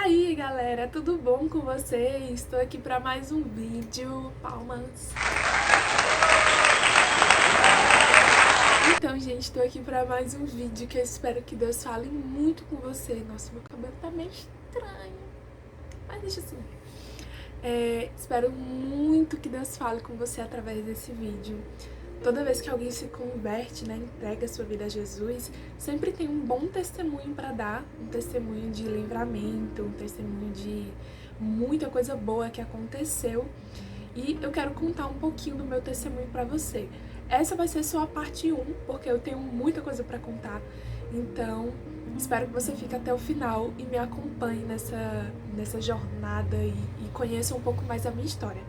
aí, galera, tudo bom com vocês? Estou aqui para mais um vídeo. Palmas. Então, gente, estou aqui para mais um vídeo que eu espero que Deus fale muito com você. Nossa, meu cabelo tá meio estranho, mas deixa assim. Espero muito que Deus fale com você através desse vídeo. Toda vez que alguém se converte, entrega sua vida a Jesus, sempre tem um bom testemunho para dar, um testemunho de livramento, um testemunho de muita coisa boa que aconteceu. E eu quero contar um pouquinho do meu testemunho para você. Essa vai ser só a parte 1, porque eu tenho muita coisa para contar. Então, espero que você fique até o final e me acompanhe nessa jornada e conheça um pouco mais a minha história.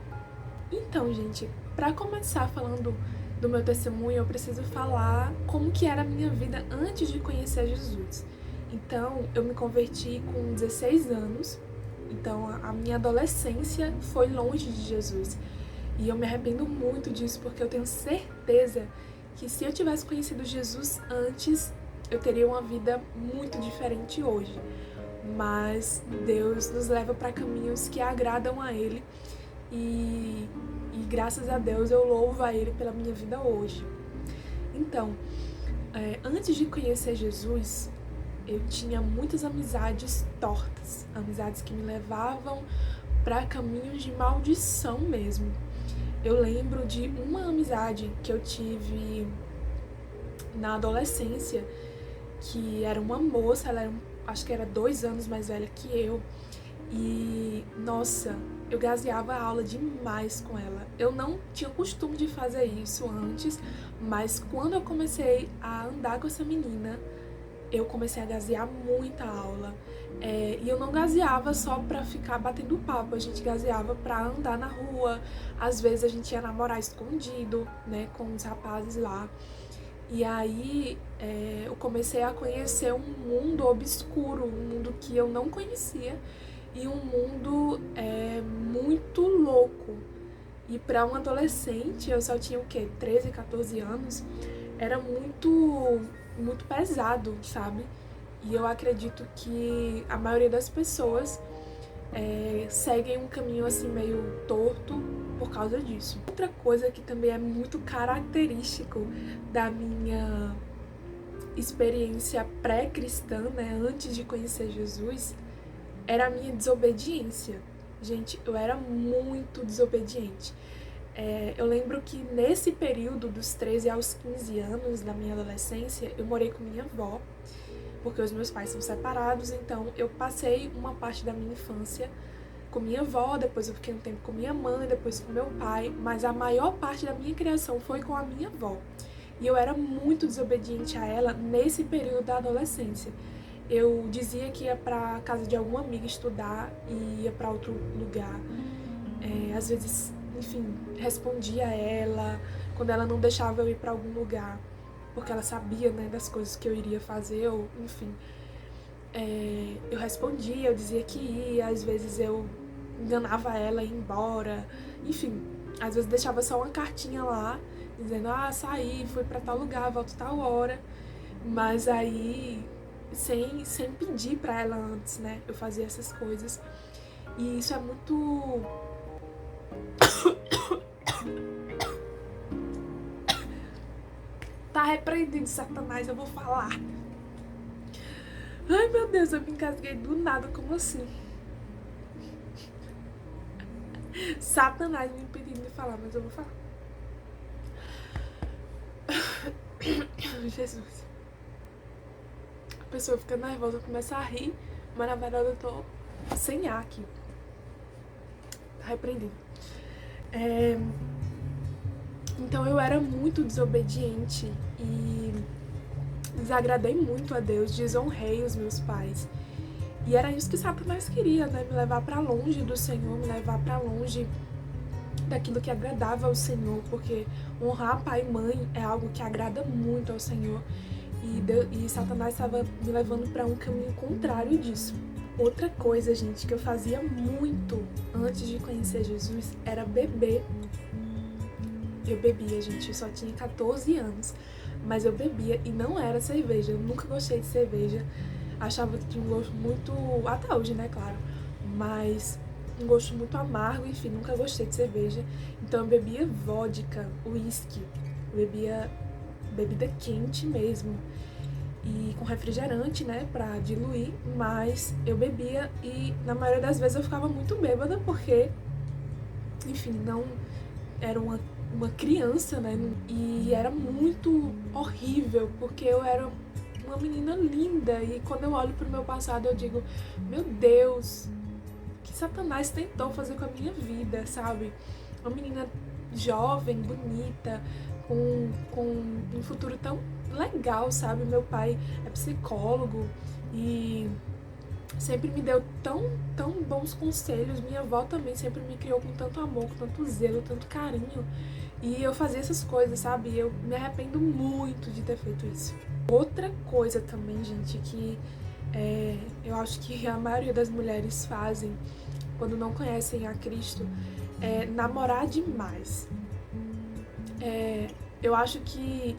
Então, gente, para começar falando do meu testemunho, eu preciso falar como que era a minha vida antes de conhecer Jesus. Então, eu me converti com 16 anos, então a minha adolescência foi longe de Jesus. E eu me arrependo muito disso, porque eu tenho certeza que se eu tivesse conhecido Jesus antes, eu teria uma vida muito diferente hoje. Mas Deus nos leva para caminhos que agradam a Ele e graças a Deus eu louvo a Ele pela minha vida hoje. Então, antes de conhecer Jesus, eu tinha muitas amizades tortas, amizades que me levavam para caminhos de maldição mesmo. Eu lembro de uma amizade que eu tive na adolescência, que era uma moça, acho que era 2 anos mais velha que eu, e nossa, eu gazeava a aula demais com ela. Eu não tinha costume de fazer isso antes, mas quando eu comecei a andar com essa menina, eu comecei a gazear muita aula. E eu não gazeava só pra ficar batendo papo, a gente gazeava pra andar na rua. Às vezes a gente ia namorar escondido, com os rapazes lá. E aí eu comecei a conhecer um mundo obscuro, um mundo que eu não conhecia. E um mundo muito louco. E para um adolescente, eu só tinha o quê? 13, 14 anos. Era muito pesado, sabe? E eu acredito que a maioria das pessoas seguem um caminho assim meio torto por causa disso. Outra coisa que também é muito característico da minha experiência pré-cristã, antes de conhecer Jesus, era a minha desobediência. Gente, eu era muito desobediente. Eu lembro que nesse período dos 13 aos 15 anos da minha adolescência, eu morei com minha avó, porque os meus pais são separados, então eu passei uma parte da minha infância com minha avó, depois eu fiquei um tempo com minha mãe, depois com meu pai, mas a maior parte da minha criação foi com a minha avó. E eu era muito desobediente a ela nesse período da adolescência. Eu dizia que ia pra casa de alguma amiga estudar e ia pra outro lugar. Às vezes, enfim, respondia a ela quando ela não deixava eu ir pra algum lugar, porque ela sabia, das coisas que eu iria fazer, ou enfim. Eu respondia, eu dizia que ia, às vezes eu enganava ela e ia embora. Enfim, às vezes deixava só uma cartinha lá, dizendo, saí, fui pra tal lugar, volto tal hora. Mas aí sem pedir pra ela antes, eu fazia essas coisas. E isso é muito... Tá repreendido, Satanás, eu vou falar. Ai, meu Deus, eu me engasguei do nada, como assim? Satanás me impedindo de falar, mas eu vou falar. Jesus. A pessoa fica nervosa, começa a rir, mas na verdade eu tô sem ar aqui. Tá repreendido. Então eu era muito desobediente e desagradei muito a Deus, desonrei os meus pais. E era isso que Satanás queria, me levar pra longe do Senhor, me levar pra longe daquilo que agradava ao Senhor, porque honrar pai e mãe é algo que agrada muito ao Senhor. E Satanás estava me levando para um caminho contrário disso. Outra coisa, gente, que eu fazia muito antes de conhecer Jesus era beber. Eu bebia, gente, eu só tinha 14 anos, mas eu bebia e não era cerveja, eu nunca gostei de cerveja. achava que tinha um gosto muito, até hoje, né, claro, mas um gosto muito amargo, enfim, nunca gostei de cerveja. Então eu bebia vodka, uísque, bebia bebida quente mesmo, e com refrigerante, né, pra diluir, mas eu bebia e na maioria das vezes eu ficava muito bêbada porque, enfim, não era uma criança, né, e era muito horrível porque eu era uma menina linda e quando eu olho pro meu passado eu digo, meu Deus, que Satanás tentou fazer com a minha vida, sabe? Uma menina jovem, bonita, com um futuro tão legal, sabe? Meu pai é psicólogo e sempre me deu tão bons conselhos. Minha avó também sempre me criou com tanto amor, com tanto zelo, tanto carinho. E eu fazia essas coisas, sabe? Eu me arrependo muito de ter feito isso. Outra coisa também, gente, que eu acho que a maioria das mulheres fazem quando não conhecem a Cristo é namorar demais. Eu acho que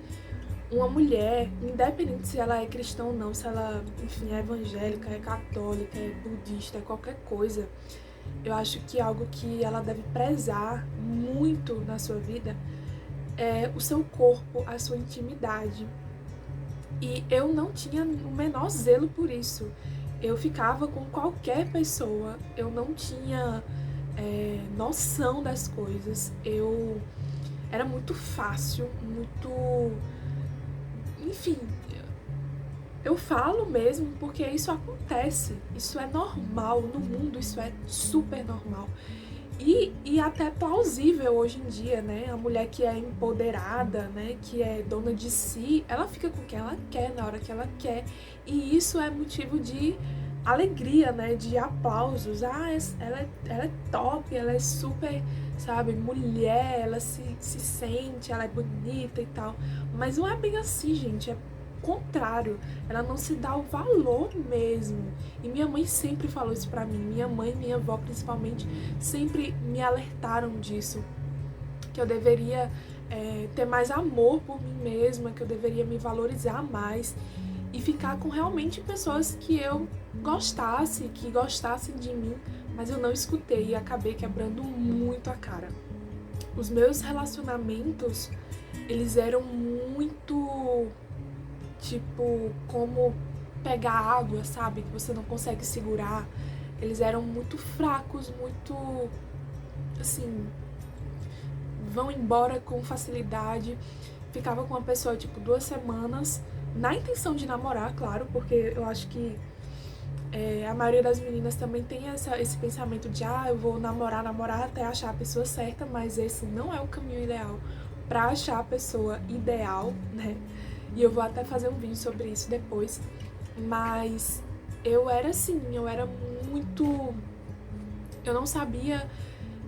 uma mulher, independente se ela é cristã ou não, se ela, enfim, é evangélica, é católica, é budista, é qualquer coisa, eu acho que algo que ela deve prezar muito na sua vida é o seu corpo, a sua intimidade. E eu não tinha o menor zelo por isso. Eu ficava com qualquer pessoa, eu não tinha noção das coisas. Era muito fácil, muito... Enfim, eu falo mesmo porque isso acontece, isso é normal, no mundo isso é super normal. E até plausível hoje em dia, né? A mulher que é empoderada, né? Que é dona de si, ela fica com quem ela quer, na hora que ela quer. E isso é motivo de alegria, né? De aplausos. Ah, ela é top, ela é super, sabe, mulher, ela se sente, ela é bonita e tal. Mas não é bem assim, gente. É contrário, ela não se dá o valor mesmo. E minha mãe sempre falou isso pra mim, minha mãe e minha avó principalmente sempre me alertaram disso, que eu deveria ter mais amor por mim mesma, que eu deveria me valorizar mais e ficar com realmente pessoas que eu gostasse, que gostassem de mim, mas eu não escutei e acabei quebrando muito a cara. Os meus relacionamentos, eles eram muito... tipo, como pegar água, sabe? Que você não consegue segurar. Eles eram muito fracos, muito, assim, vão embora com facilidade. Ficava com uma pessoa, tipo, 2 semanas, na intenção de namorar, claro, porque eu acho que a maioria das meninas também tem esse pensamento de, eu vou namorar até achar a pessoa certa, mas esse não é o caminho ideal pra achar a pessoa ideal, né? E eu vou até fazer um vídeo sobre isso depois. Mas eu era assim, eu era muito... Eu não sabia...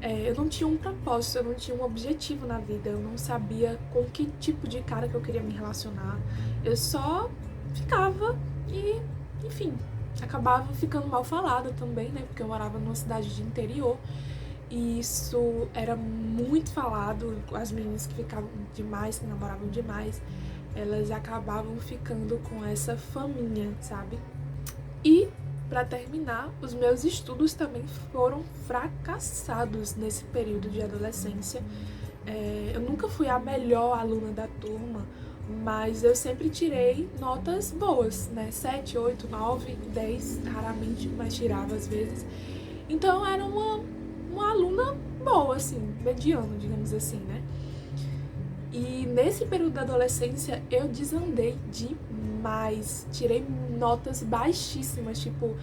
eu não tinha um propósito, eu não tinha um objetivo na vida. Eu não sabia com que tipo de cara que eu queria me relacionar. Eu só ficava e, enfim, acabava ficando mal falada também, né? Porque eu morava numa cidade de interior. E isso era muito falado. As meninas que ficavam demais, que namoravam demais, elas acabavam ficando com essa faminha, sabe? E, pra terminar, os meus estudos também foram fracassados nesse período de adolescência. Eu nunca fui a melhor aluna da turma, mas eu sempre tirei notas boas, né? 7, 8, 9, 10, raramente, mas tirava às vezes. Então eu era uma aluna boa, assim, mediana, digamos assim, né? E nesse período da adolescência eu desandei demais, tirei notas baixíssimas, tipo,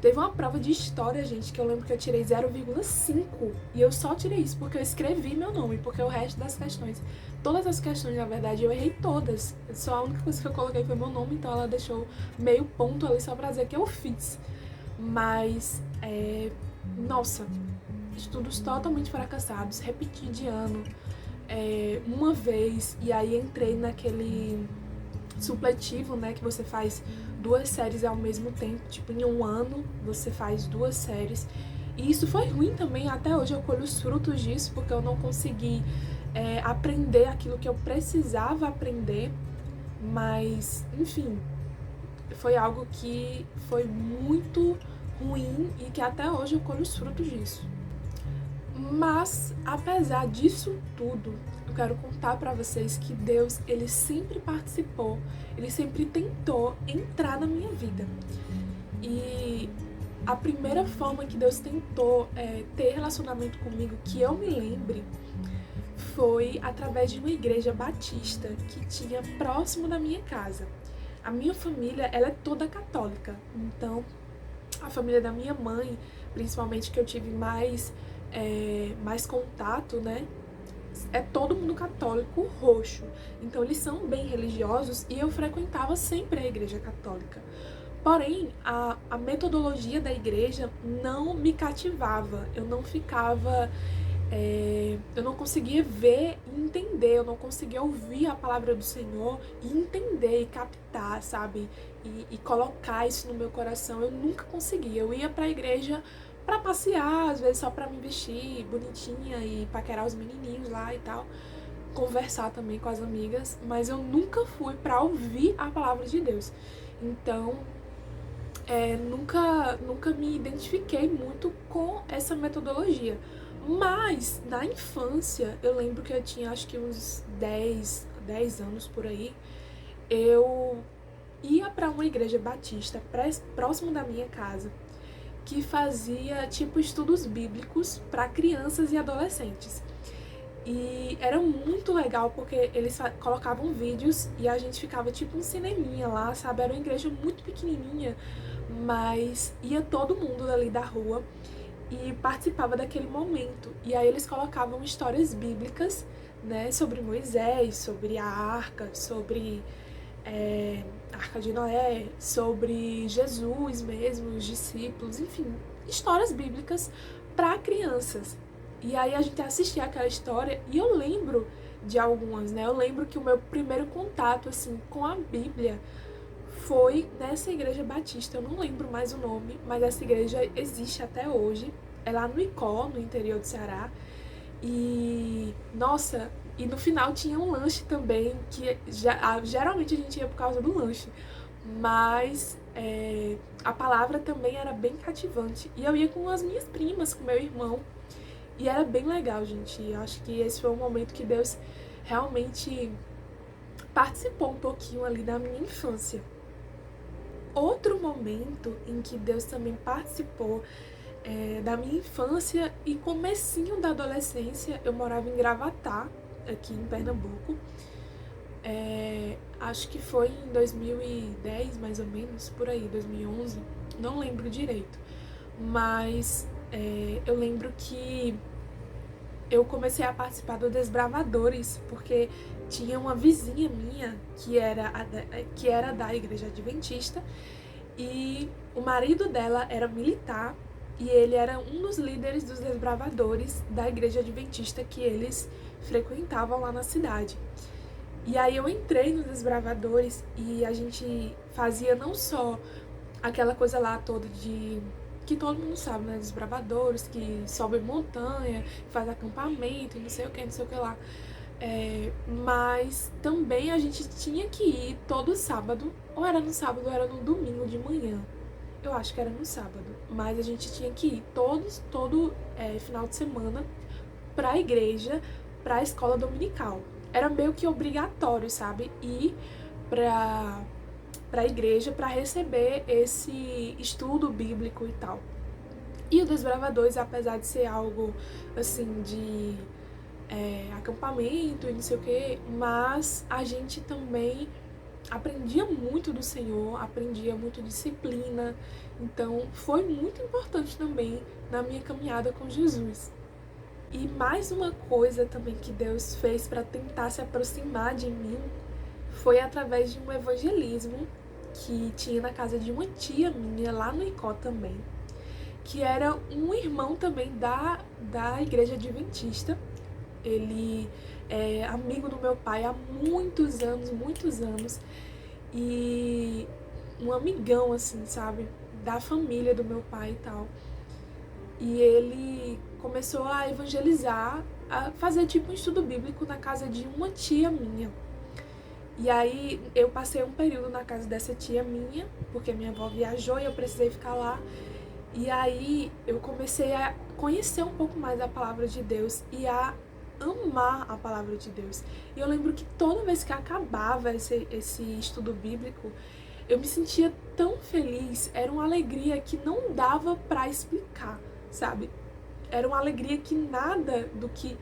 teve uma prova de história, gente, que eu lembro que eu tirei 0,5 e eu só tirei isso porque eu escrevi meu nome, porque o resto das questões, todas as questões, na verdade, eu errei todas, só a única coisa que eu coloquei foi meu nome, então ela deixou meio ponto ali só pra dizer que eu fiz. Mas, nossa, estudos totalmente fracassados, repeti de ano, uma vez, e aí entrei naquele supletivo, né, que você faz 2 séries ao mesmo tempo, tipo, em um ano você faz 2 séries, e isso foi ruim também, até hoje eu colho os frutos disso, porque eu não consegui aprender aquilo que eu precisava aprender, mas, enfim, foi algo que foi muito ruim e que até hoje eu colho os frutos disso. Mas, apesar disso tudo, eu quero contar pra vocês que Deus, ele sempre participou, ele sempre tentou entrar na minha vida. E a primeira forma que Deus tentou ter relacionamento comigo, que eu me lembre, foi através de uma igreja batista que tinha próximo da minha casa. A minha família, ela é toda católica, então a família da minha mãe, principalmente que eu tive mais contato, né? É todo mundo católico roxo. Então eles são bem religiosos e eu frequentava sempre a igreja católica. Porém, a metodologia da igreja não me cativava. Eu não ficava... eu não conseguia ver e entender, eu não conseguia ouvir a palavra do Senhor e entender e captar, sabe? E colocar isso no meu coração. Eu nunca conseguia. Eu ia pra igreja pra passear, às vezes só pra me vestir bonitinha e paquerar os menininhos lá e tal, conversar também com as amigas, mas eu nunca fui pra ouvir a palavra de Deus. Então, nunca me identifiquei muito com essa metodologia. Mas, na infância, eu lembro que eu tinha acho que uns 10 anos por aí, eu ia pra uma igreja batista próximo da minha casa, que fazia tipo estudos bíblicos para crianças e adolescentes. E era muito legal porque eles colocavam vídeos e a gente ficava tipo um cineminha lá, sabe? Era uma igreja muito pequenininha, mas ia todo mundo dali da rua e participava daquele momento. E aí eles colocavam histórias bíblicas, né? Sobre Moisés, sobre a arca, sobre a Arca de Noé, sobre Jesus mesmo, os discípulos, enfim, histórias bíblicas para crianças. E aí a gente assistia aquela história e eu lembro de algumas, né? Eu lembro que o meu primeiro contato, assim, com a Bíblia foi nessa igreja batista. Eu não lembro mais o nome, mas essa igreja existe até hoje. É lá no Icó, no interior do Ceará. E, nossa, e no final tinha um lanche também, que geralmente a gente ia por causa do lanche. Mas a palavra também era bem cativante. E eu ia com as minhas primas, com meu irmão. E era bem legal, gente. Eu acho que esse foi um momento que Deus realmente participou um pouquinho ali da minha infância. Outro momento em que Deus também participou da minha infância e comecinho da adolescência, eu morava em Gravatá, aqui em Pernambuco. Acho que foi em 2010, mais ou menos, por aí, 2011, não lembro direito. Mas eu lembro que eu comecei a participar do Desbravadores, porque tinha uma vizinha minha que era da igreja adventista, e o marido dela era militar, e ele era um dos líderes dos Desbravadores da igreja adventista que eles frequentavam lá na cidade. E aí eu entrei nos Desbravadores e a gente fazia não só aquela coisa lá toda de... que todo mundo sabe, né? Desbravadores, que sobem montanha, faz acampamento e não sei o que lá. Mas também a gente tinha que ir todo sábado, ou era no sábado ou era no domingo de manhã. Eu acho que era no sábado, mas a gente tinha que ir todo final de semana pra igreja, pra escola dominical. Era meio que obrigatório, sabe? Ir pra igreja pra receber esse estudo bíblico e tal. E o Desbravadores, apesar de ser algo, assim, de acampamento e não sei o que, mas a gente também aprendia muito do Senhor, aprendia muito disciplina. Então, foi muito importante também na minha caminhada com Jesus. E mais uma coisa também que Deus fez para tentar se aproximar de mim foi através de um evangelismo que tinha na casa de uma tia minha, lá no Icó também, que era um irmão também da igreja adventista. Ele é amigo do meu pai há muitos anos, e um amigão, assim, sabe, da família do meu pai e tal. E ele começou a evangelizar, a fazer tipo um estudo bíblico na casa de uma tia minha. E aí eu passei um período na casa dessa tia minha, porque minha avó viajou e eu precisei ficar lá. E aí eu comecei a conhecer um pouco mais a palavra de Deus e a amar a palavra de Deus. E eu lembro que toda vez que acabava esse estudo bíblico, eu me sentia tão feliz, era uma alegria que não dava pra explicar, sabe? Era uma alegria que nada do que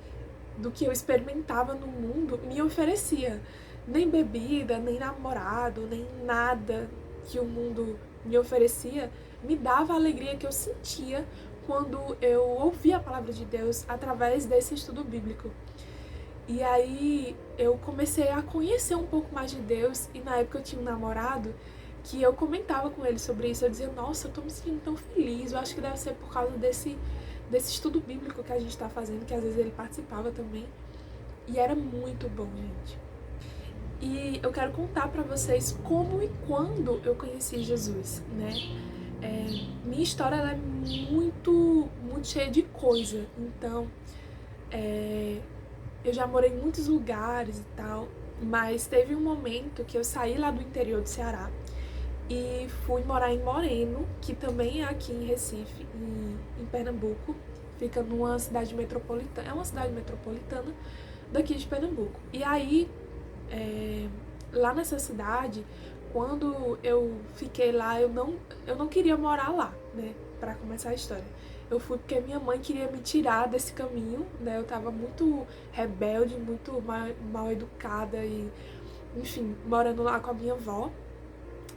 eu experimentava no mundo me oferecia. Nem bebida, nem namorado, nem nada que o mundo me oferecia me dava a alegria que eu sentia quando eu ouvia a palavra de Deus através desse estudo bíblico. E aí eu comecei a conhecer um pouco mais de Deus, e na época eu tinha um namorado que eu comentava com ele sobre isso. Eu dizia, nossa, eu tô me sentindo tão feliz, eu acho que deve ser por causa desse estudo bíblico que a gente tá fazendo, que às vezes ele participava também. E era muito bom, gente. E eu quero contar pra vocês como e quando eu conheci Jesus, né? Minha história ela é muito cheia de coisa. Então, eu já morei em muitos lugares e tal, mas teve um momento que eu saí lá do interior do Ceará e fui morar em Moreno, que também é aqui em Recife, em Pernambuco. Fica numa cidade metropolitana, é uma cidade metropolitana daqui de Pernambuco. E aí, lá nessa cidade, quando eu fiquei lá, eu não queria morar lá, né, pra começar a história. Eu fui porque minha mãe queria me tirar desse caminho, né, eu tava muito rebelde, muito mal educada e, enfim, morando lá com a minha avó.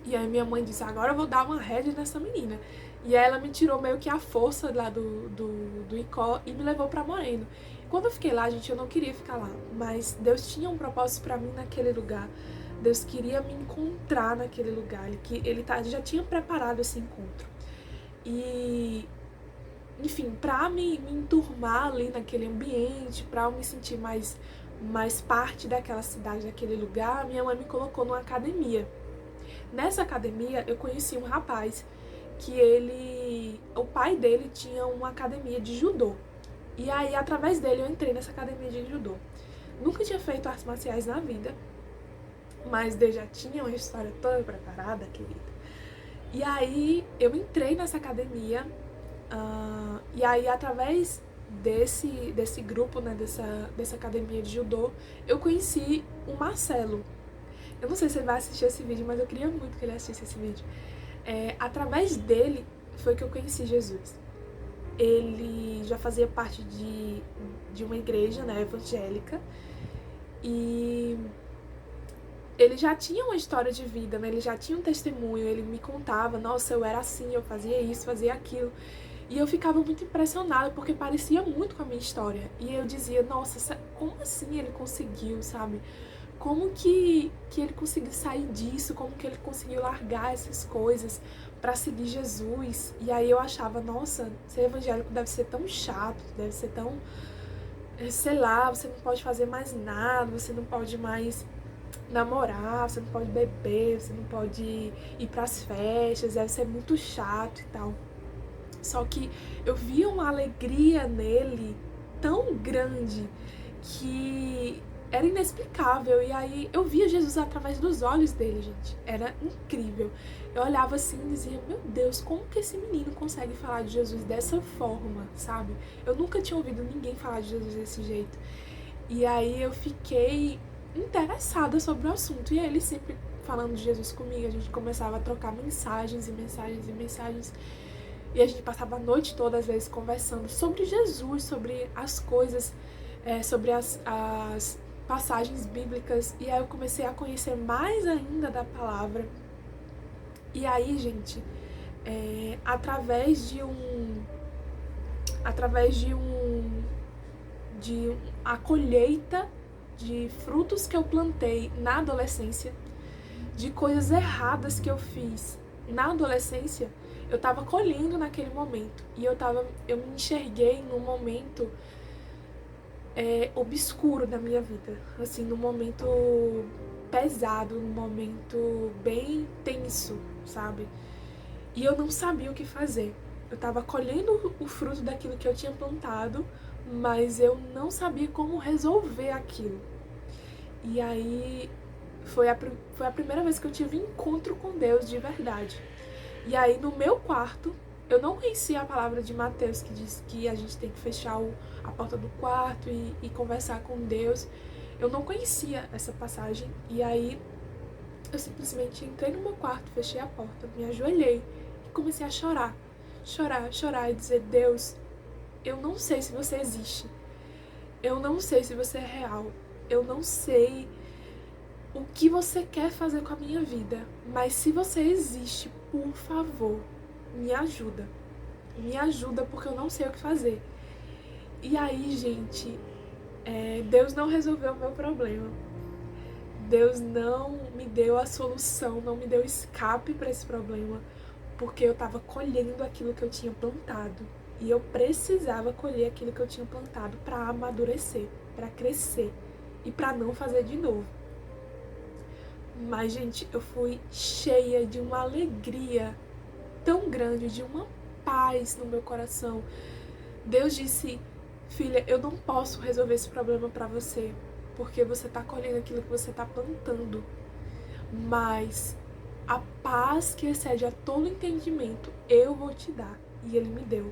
E aí minha mãe disse, agora eu vou dar uma rédea nessa menina. E aí ela me tirou meio que a força lá do Icó e me levou pra Moreno. Quando eu fiquei lá, gente, eu não queria ficar lá, mas Deus tinha um propósito pra mim naquele lugar. Deus queria me encontrar naquele lugar, ele já tinha preparado esse encontro. E, enfim, pra me enturmar ali naquele ambiente, pra eu me sentir mais parte daquela cidade, daquele lugar, minha mãe me colocou numa academia. Nessa academia, eu conheci um rapaz que o pai dele tinha uma academia de judô. E aí, através dele, eu entrei nessa academia de judô. Nunca tinha feito artes marciais na vida, mas Deus já tinha uma história toda preparada, querida. E aí, eu entrei nessa academia, e aí, através desse grupo, né, dessa academia de judô, eu conheci o Marcelo. Eu não sei se ele vai assistir esse vídeo, mas eu queria muito que ele assistisse esse vídeo. Através dele foi que eu conheci Jesus. Ele já fazia parte de uma igreja, né, evangélica, e ele já tinha uma história de vida, né, ele já tinha um testemunho, ele me contava, nossa, eu era assim, eu fazia isso, fazia aquilo. E eu ficava muito impressionada, porque parecia muito com a minha história. E eu dizia, nossa, como assim ele conseguiu, sabe? Como que ele conseguiu sair disso, como que ele conseguiu largar essas coisas pra seguir Jesus. E aí eu achava, nossa, ser evangélico deve ser tão chato, deve ser tão, sei lá, você não pode fazer mais nada, você não pode mais namorar, você não pode beber, você não pode ir pras festas, deve ser muito chato e tal. Só que eu via uma alegria nele tão grande que era inexplicável. E aí eu via Jesus através dos olhos dele, gente. Era incrível. Eu olhava assim e dizia, meu Deus, como que esse menino consegue falar de Jesus dessa forma, sabe? Eu nunca tinha ouvido ninguém falar de Jesus desse jeito. E aí eu fiquei interessada sobre o assunto. E ele sempre falando de Jesus comigo, a gente começava a trocar mensagens e mensagens e mensagens. E a gente passava a noite toda, às vezes, conversando sobre Jesus, sobre as coisas, sobre as passagens bíblicas. E aí eu comecei a conhecer mais ainda da palavra. E aí, gente, através de a colheita de frutos que eu plantei na adolescência, de coisas erradas que eu fiz na adolescência, eu tava colhendo naquele momento. E eu me enxerguei num momento obscuro da minha vida. Assim, num momento pesado, num momento bem tenso, sabe? E eu não sabia o que fazer. Eu tava colhendo o fruto daquilo que eu tinha plantado, mas eu não sabia como resolver aquilo. E aí Foi a primeira vez que eu tive encontro com Deus de verdade. E aí, no meu quarto, eu não conhecia a palavra de Mateus, que diz que a gente tem que fechar a porta do quarto e conversar com Deus. Eu não conhecia essa passagem. E aí, eu simplesmente entrei no meu quarto, fechei a porta, me ajoelhei e comecei a chorar. Chorar e dizer: Deus, eu não sei se você existe. Eu não sei se você é real. Eu não sei o que você quer fazer com a minha vida. Mas se você existe, por favor, me ajuda. Me ajuda, porque eu não sei o que fazer. E aí, gente, Deus não resolveu o meu problema. Deus não me deu a solução, não me deu escape para esse problema, porque eu estava colhendo aquilo que eu tinha plantado. E eu precisava colher aquilo que eu tinha plantado para amadurecer, para crescer e para não fazer de novo. Mas, gente, eu fui cheia de uma alegria tão grande, de uma paz no meu coração. Deus disse: filha, eu não posso resolver esse problema para você, porque você tá colhendo aquilo que você tá plantando. Mas a paz que excede a todo entendimento, eu vou te dar. E Ele me deu.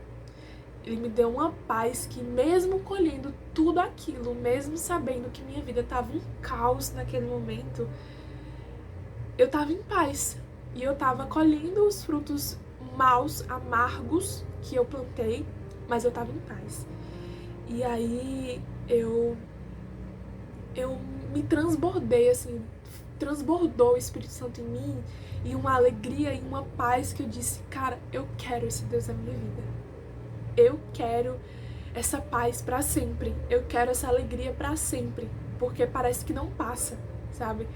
Ele me deu uma paz que, mesmo colhendo tudo aquilo, mesmo sabendo que minha vida tava um caos naquele momento, eu tava em paz. E eu tava colhendo os frutos maus, amargos que eu plantei, mas eu tava em paz. E aí eu me transbordei, assim, transbordou o Espírito Santo em mim, e uma alegria e uma paz que eu disse: cara, eu quero esse Deus na minha vida. Eu quero essa paz pra sempre. Eu quero essa alegria pra sempre, porque parece que não passa, sabe?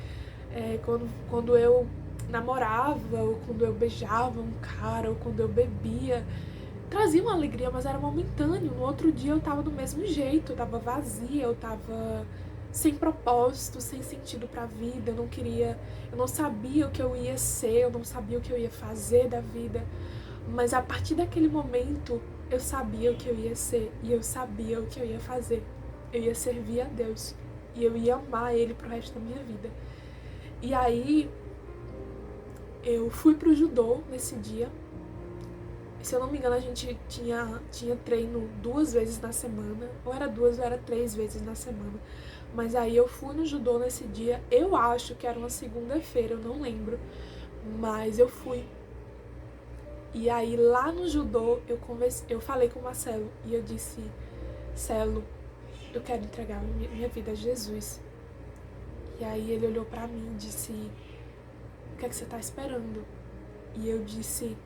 Quando eu namorava, ou quando eu beijava um cara, ou quando eu bebia, trazia uma alegria, mas era momentâneo. No outro dia eu tava do mesmo jeito, eu tava vazia, eu tava sem propósito, sem sentido pra vida. Eu não sabia o que eu ia ser, eu não sabia o que eu ia fazer da vida. Mas a partir daquele momento, eu sabia o que eu ia ser e eu sabia o que eu ia fazer. Eu ia servir a Deus e eu ia amar Ele pro resto da minha vida. E aí, eu fui pro judô nesse dia. Se eu não me engano, a gente tinha treino 2 vezes na semana. Ou era 2 ou era 3 vezes na semana. Mas aí eu fui no judô nesse dia. Eu acho que era uma segunda-feira, eu não lembro. Mas eu fui. E aí lá no judô eu falei com o Marcelo. E eu disse: Celo, eu quero entregar minha vida a Jesus. E aí ele olhou pra mim e disse: o que é que você tá esperando? E eu disse: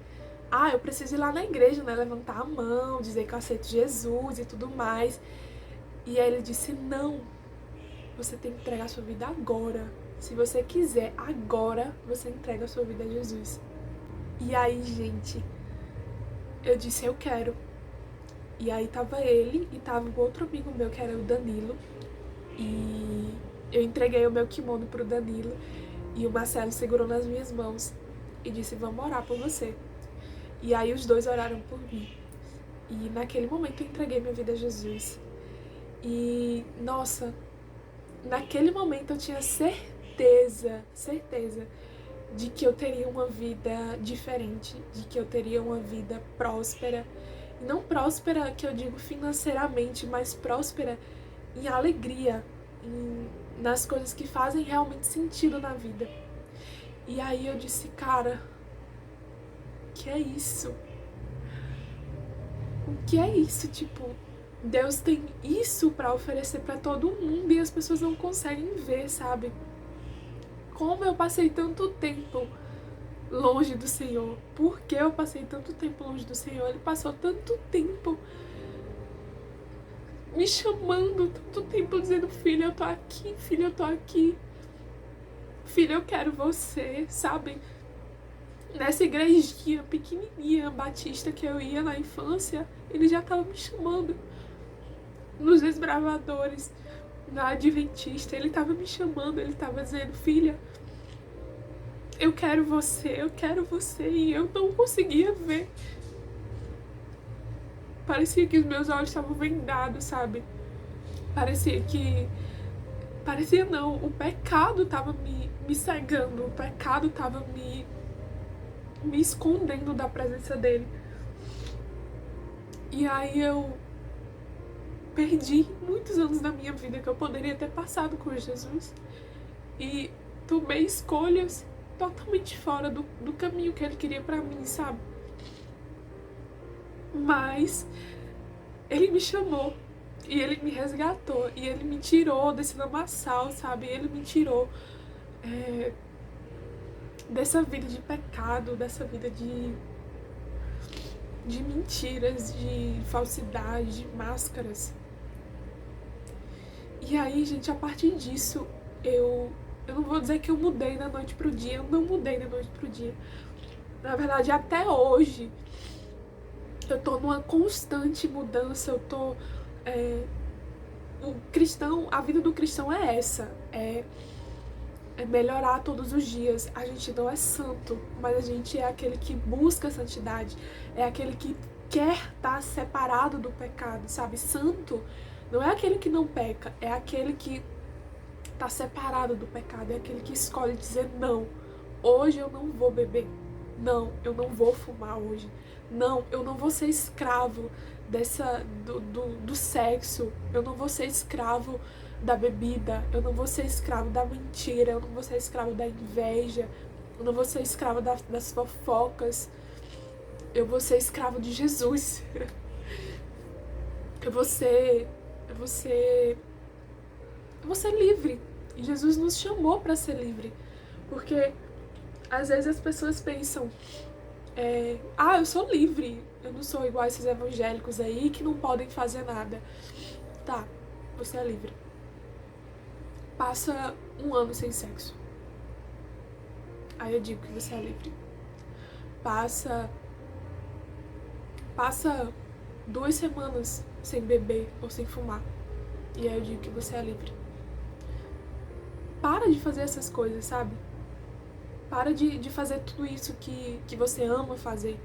eu preciso ir lá na igreja, né? Levantar a mão, dizer que eu aceito Jesus e tudo mais. E aí ele disse: não, você tem que entregar a sua vida agora. Se você quiser, agora você entrega a sua vida a Jesus. E aí, gente, eu disse: eu quero. E aí tava ele e tava um outro amigo meu, que era o Danilo. E eu entreguei o meu kimono pro Danilo. E o Marcelo segurou nas minhas mãos e disse: vamos orar por você. E aí os dois oraram por mim. E naquele momento eu entreguei minha vida a Jesus. E, nossa, naquele momento eu tinha certeza de que eu teria uma vida diferente, de que eu teria uma vida próspera. E não próspera que eu digo financeiramente, mas próspera em alegria, nas coisas que fazem realmente sentido na vida. E aí eu disse: cara, que é isso? O que é isso? Tipo, Deus tem isso pra oferecer pra todo mundo e as pessoas não conseguem ver, sabe? Como eu passei tanto tempo longe do Senhor? Por que eu passei tanto tempo longe do Senhor? Ele passou tanto tempo me chamando, tanto tempo dizendo: filha, eu tô aqui, filha, eu tô aqui. Filha, eu quero você, sabe? Nessa igrejinha pequenininha, batista, que eu ia na infância, ele já tava me chamando. Nos desbravadores, na adventista, ele tava me chamando, ele tava dizendo: filha, eu quero você, e eu não conseguia ver. Parecia que os meus olhos estavam vendados, sabe? Parecia não, o pecado tava me cegando, o pecado tava me escondendo da presença dele. E aí eu perdi muitos anos da minha vida que eu poderia ter passado com Jesus e tomei escolhas totalmente fora do caminho que ele queria pra mim, sabe? Mas ele me chamou e ele me resgatou e ele me tirou desse lamaçal, sabe? Ele me tirou dessa vida de pecado, dessa vida de mentiras, de falsidade, de máscaras. E aí, gente, a partir disso, eu não vou dizer que eu mudei da noite pro dia, eu não mudei da noite pro dia. Na verdade, até hoje, eu tô numa constante mudança, eu tô... o cristão, a vida do cristão é essa, é melhorar todos os dias. A gente não é santo, mas a gente é aquele que busca a santidade, é aquele que quer estar separado do pecado, sabe? Santo não é aquele que não peca, é aquele que tá separado do pecado, é aquele que escolhe dizer não, hoje eu não vou beber, não, eu não vou fumar hoje, não, eu não vou ser escravo do sexo, eu não vou ser escravo da bebida, eu não vou ser escravo da mentira, eu não vou ser escravo da inveja, eu não vou ser escravo das fofocas, eu vou ser escravo de Jesus. Eu vou ser livre. E Jesus nos chamou para ser livre. Porque às vezes as pessoas pensam, eu sou livre, eu não sou igual esses evangélicos aí que não podem fazer nada. Tá, você é livre. Passa 1 ano sem sexo. Aí eu digo que você é livre. Passa 2 semanas sem beber ou sem fumar. E aí eu digo que você é livre. Para de fazer essas coisas, sabe? Para de fazer tudo isso que você ama fazer.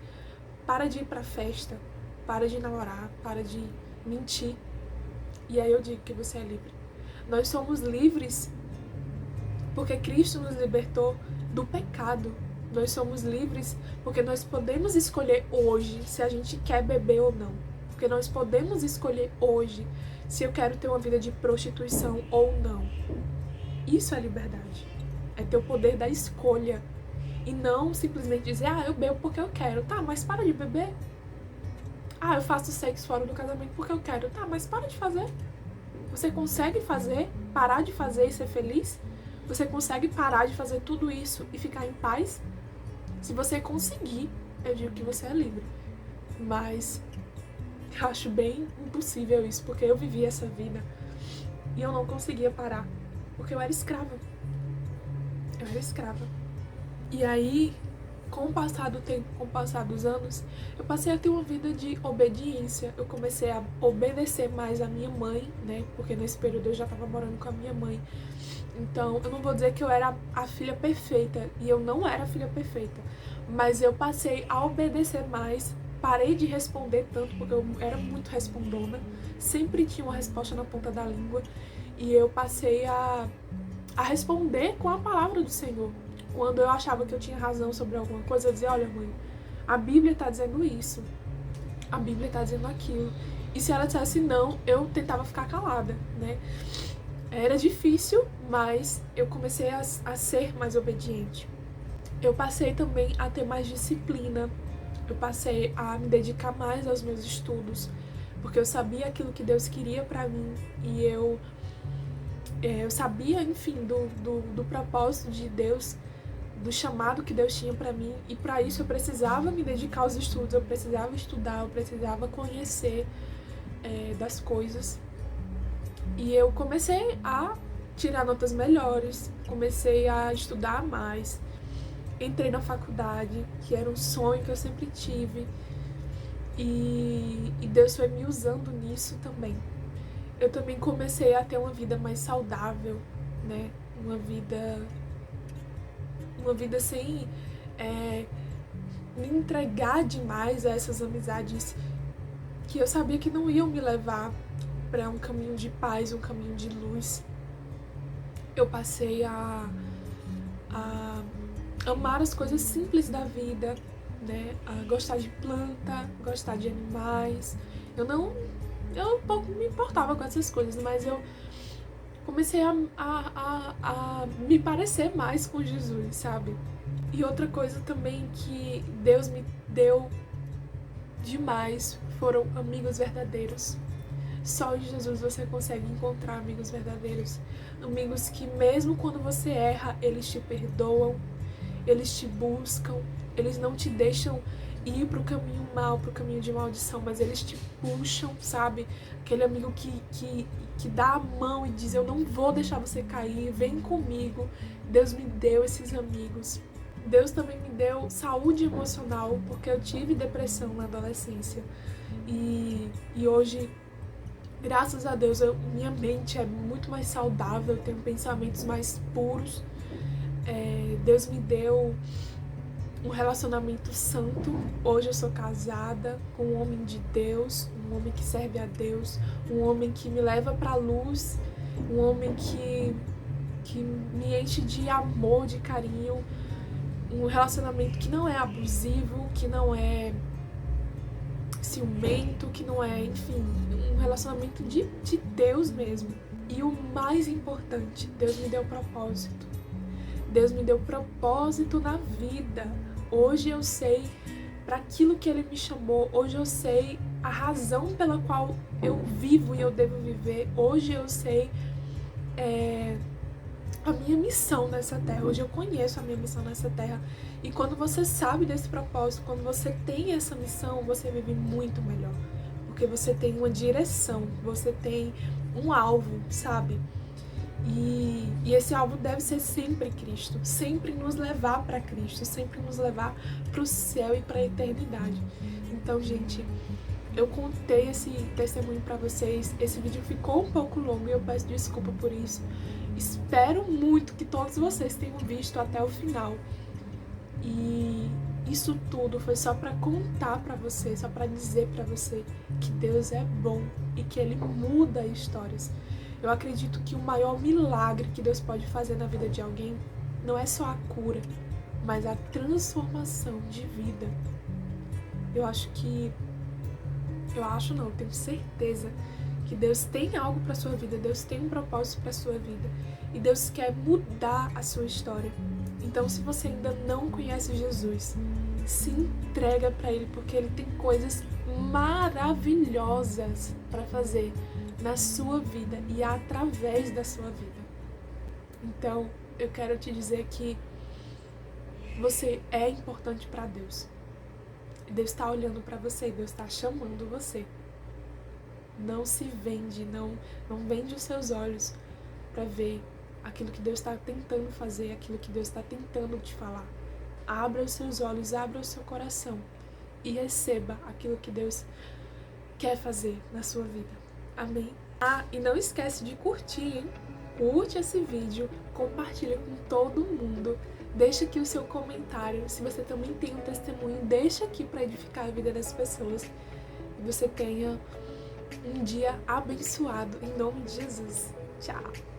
Para de ir pra festa. Para de namorar. Para de mentir. E aí eu digo que você é livre. Nós somos livres porque Cristo nos libertou do pecado. Nós somos livres porque nós podemos escolher hoje se a gente quer beber ou não. Porque nós podemos escolher hoje se eu quero ter uma vida de prostituição ou não. Isso é liberdade. É ter o poder da escolha. E não simplesmente dizer, eu bebo porque eu quero. Tá, mas para de beber. Eu faço sexo fora do casamento porque eu quero. Tá, mas para de fazer. Você consegue fazer, parar de fazer e ser feliz? Você consegue parar de fazer tudo isso e ficar em paz? Se você conseguir, eu digo que você é livre. Mas eu acho bem impossível isso, porque eu vivi essa vida e eu não conseguia parar, porque eu era escrava. Eu era escrava. E aí, com o passar do tempo, com o passar dos anos, eu passei a ter uma vida de obediência. Eu comecei a obedecer mais a minha mãe, né? Porque nesse período eu já estava morando com a minha mãe. Então, eu não vou dizer que eu era a filha perfeita, e eu não era a filha perfeita, mas eu passei a obedecer mais, parei de responder tanto, porque eu era muito respondona, sempre tinha uma resposta na ponta da língua, e eu passei a responder com a palavra do Senhor. Quando eu achava que eu tinha razão sobre alguma coisa, eu dizia, olha mãe, a Bíblia está dizendo isso, a Bíblia está dizendo aquilo, e se ela dissesse não, eu tentava ficar calada, né? Era difícil, mas eu comecei a ser mais obediente. Eu passei também a ter mais disciplina. Eu passei a me dedicar mais aos meus estudos, porque eu sabia aquilo que Deus queria pra mim e eu sabia, enfim, do propósito de Deus, do chamado que Deus tinha pra mim, e pra isso eu precisava me dedicar aos estudos, eu precisava estudar, eu precisava conhecer das coisas. E eu comecei a tirar notas melhores, comecei a estudar mais, entrei na faculdade, que era um sonho que eu sempre tive, e Deus foi me usando nisso também. Eu também comecei a ter uma vida mais saudável, né? Uma vida sem me entregar demais a essas amizades que eu sabia que não iam me levar para um caminho de paz, um caminho de luz. Eu passei a a amar as coisas simples da vida, né? A gostar de planta, gostar de animais. Eu pouco me importava com essas coisas, mas eu comecei a me parecer mais com Jesus, sabe? E outra coisa também que Deus me deu demais foram amigos verdadeiros. Só em Jesus você consegue encontrar amigos verdadeiros. Amigos que mesmo quando você erra, eles te perdoam, eles te buscam, eles não te deixam ir pro caminho mal, pro caminho de maldição, mas eles te puxam, sabe? Aquele amigo que dá a mão e diz, eu não vou deixar você cair, vem comigo. Deus me deu esses amigos. Deus também me deu saúde emocional, porque eu tive depressão na adolescência. E hoje, graças a Deus, minha mente é muito mais saudável, eu tenho pensamentos mais puros. Deus me deu um relacionamento santo. Hoje eu sou casada com um homem de Deus, um homem que serve a Deus, um homem que me leva para a luz, um homem que me enche de amor, de carinho, um relacionamento que não é abusivo, que não é ciumento, que não é, enfim, um relacionamento de Deus mesmo. E o mais importante, Deus me deu propósito. Deus me deu propósito na vida. Hoje eu sei para aquilo que Ele me chamou. Hoje eu sei a razão pela qual eu vivo e eu devo viver. Hoje eu sei a minha missão nessa terra. Hoje eu conheço a minha missão nessa terra. E quando você sabe desse propósito, quando você tem essa missão, você vive muito melhor. Porque você tem uma direção, você tem um alvo, sabe? E esse alvo deve ser sempre Cristo, sempre nos levar para Cristo, sempre nos levar para o céu e para a eternidade. Então, gente, eu contei esse testemunho para vocês. Esse vídeo ficou um pouco longo e eu peço desculpa por isso. Espero muito que todos vocês tenham visto até o final. E isso tudo foi só para contar para você, só para dizer para você que Deus é bom e que Ele muda histórias. Eu acredito que o maior milagre que Deus pode fazer na vida de alguém não é só a cura, mas a transformação de vida. Eu tenho certeza que Deus tem algo para sua vida, Deus tem um propósito para sua vida e Deus quer mudar a sua história. Então, se você ainda não conhece Jesus, se entrega para Ele, porque Ele tem coisas maravilhosas para fazer na sua vida e através da sua vida. Então, eu quero te dizer que você é importante para Deus. Deus está olhando para você, Deus está chamando você. Não se vende, não vende os seus olhos para ver aquilo que Deus está tentando fazer, aquilo que Deus está tentando te falar. Abra os seus olhos, abra o seu coração e receba aquilo que Deus quer fazer na sua vida. Amém? E não esquece de curtir, hein? Curte esse vídeo, compartilha com todo mundo. Deixa aqui o seu comentário. Se você também tem um testemunho, deixa aqui para edificar a vida das pessoas. E você tenha um dia abençoado, em nome de Jesus. Tchau!